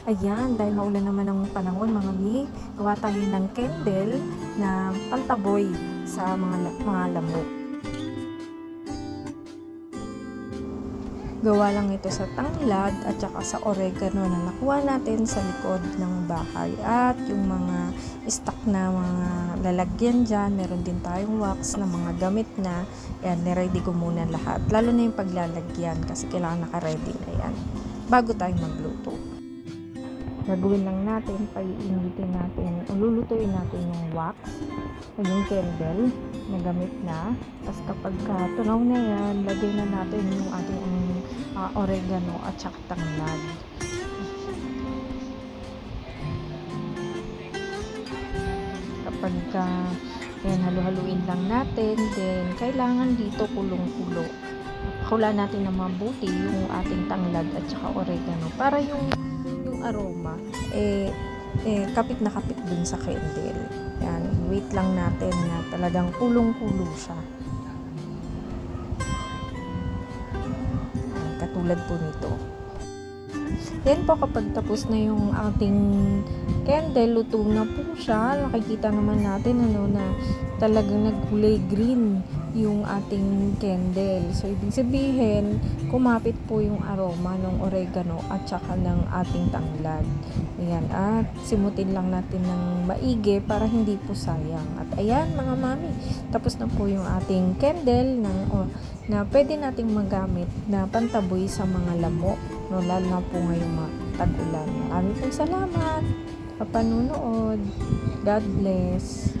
Ayan, dahil maulan naman ang panahon mga mi, gawa tayo ng candle na pantaboy sa mga lamok. Gawa lang ito sa tanglad at saka sa oregano na nakuha natin sa likod ng bahay. At yung mga stock na mga lalagyan dyan, meron din tayong wax na mga gamit na. Yan, niready ko muna lahat. Lalo na yung paglalagyan kasi kailangan naka-ready na yan bago tayo magluto. Gagawin lang natin, paiinitin natin, lulutuin natin yung wax o yung candle na gamit na. Tapos kapag tunaw na yan, lagay na natin yung ating oregano at saka tanglad. Kapag yan, halu-haluin lang natin, then kailangan dito kulong-kulo. Hula natin na mabuti yung ating tanglad at saka oregano para yung aroma kapit na kapit dun sa candle. Yan, wait lang natin na talagang kulong-kulo siya. Katulad po nito. Yan po, kapag tapos na yung ating candle, luto na po siya. Nakikita naman natin na talagang nagkulay green yung ating candle. So, ibig sabihin, kumapit po yung aroma ng oregano at saka ng ating tanglad. Ayan, at simutin lang natin ng maigi para hindi po sayang. At ayan mga mami, tapos na po yung ating candle na pwede nating magamit na pantaboy sa mga lamok. No, lalo na po ngayong tag-ulan. Maraming pong salamat sa panunood. God bless.